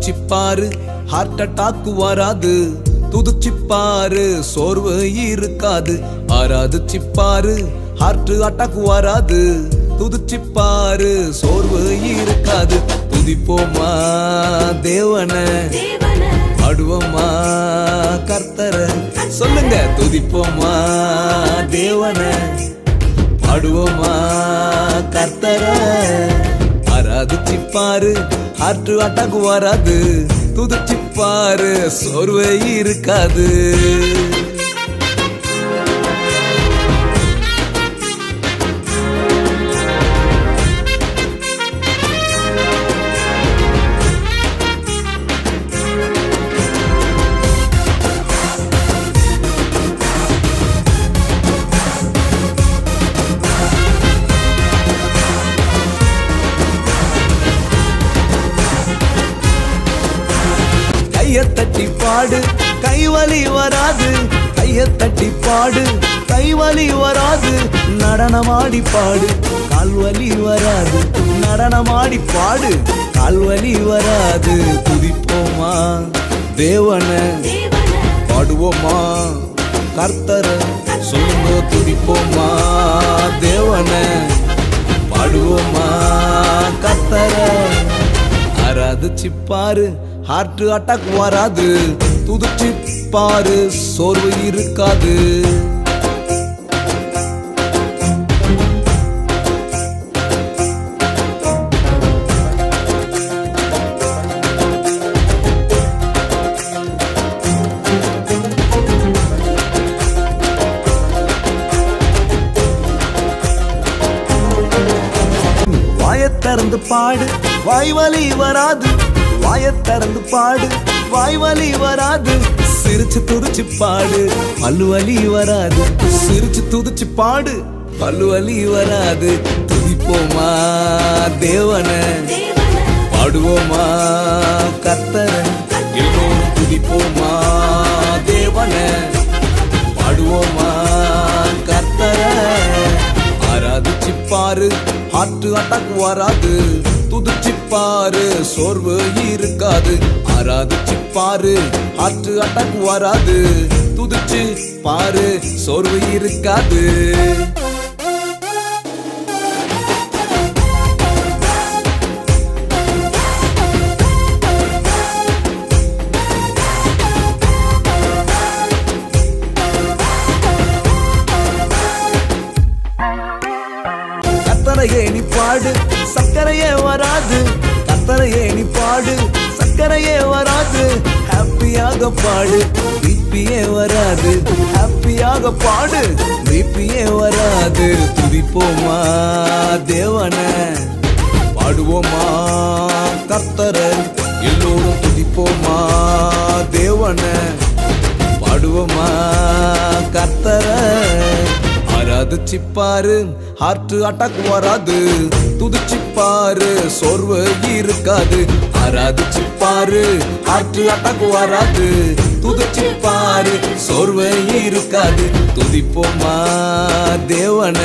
துதிச்சிப்பாரு, heart attack வராது. துதிச்சிப்பாரு, சோர்வு இருக்காது. ஆராதிச்சிப்பாரு, ஹார்ட் அட்டாக் வராது. துதிச்சிப்பாரு, சோர்வு இருக்காது. துதிப்போமா தேவன, பாடுவோமா கர்த்தர. சொல்லுங்க, துதிப்போமா தேவன, பாடுவோமா கர்த்தர. ஆராதிச்சிப்பாரு, ஹார்ட் அட்டாக் வராது. துதிச்சிப்பாரு, சோர்வே இருக்காது. கையத்தட்டி பாடு, கைவலி வராது. கையத்தட்டி பாடு, கைவலி வராது. நடனமாடி பாடு, கால்வலி வராது. நடனமாடி பாடு, கால்வலி வராது. துதிப்போமா தேவன, பாடுவோமா கர்த்தர. சொல்லுங்க, துதிப்போமா தேவன, பாடுவோமா கர்த்தர. ஆராதிச்சிப்பாரு, ஹார்ட் அட்டாக் வராது. துதிச்சிப்பாரு, சோர்வு இருக்காது. வாயத்திறந்து பாடு, வாய்வலி வராது. வாயத்திறந்து பாடு, வாய்வலி வராது. சிரிச்சு துதிச்சு பாடு, பல்வலி வராது. சிரிச்சு துதிச்சு பாடு, பல்வலி வராது. துதிப்போமா தேவன, பாடுவோமா கர்த்தர. எல்லோரும் துதிப்போமா தேவன, பாடுவோமா கர்த்தர. ஆராதிச்சிப்பாரு, ஹார்ட் அட்டாக் வராது. துதிச்சிப்பாரு, சோர்வு இருக்காது. ஆராதிச்சிப்பாரு, ஹார்ட் அட்டாக் வராது. துதிச்சு பாரு, சோர்வு இருக்காது. கர்த்தரையே நீ பாடு, சக்கரையே வராது. கர்த்தரையே நீ பாடு, சக்கரையே வராது. ஹாப்பியாக பாடு, பிபியே வராது. ஹாப்பியாக பாடு, பிபியே வராது. துதிப்போமா தேவன, பாடுவோமா கர்த்தர. எல்லோரும் துதிப்போமா தேவன, பாடுவோமா கர்த்தர. ஆராதிச்சிப்பாரு, ஹார்ட் அட்டாக் வராது. துதிச்சிப்பாரு, சோர்வு இருக்காது. ஆராதிச்சிப்பாரு, ஹார்ட் அட்டாக் வராது. துதிச்சிப்பாரு, சோர்வு இருக்காது. துதிப்போமா தேவன,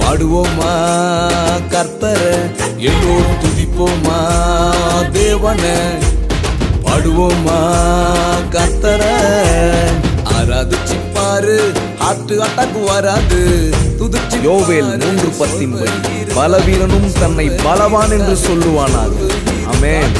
பாடுவோமா கர்த்தர. எல்லோரும் துதிப்போமா தேவன, பாடுவோமா கர்த்தர. ஆராதிச்சிப்பாரு, ஹார்ட் அட்டாக் வராது. துதிச்சு. யோவேல் 3:10 பலவீனனும் தன்னை பலவான் என்று சொல்லுவானாக. ஆமென்.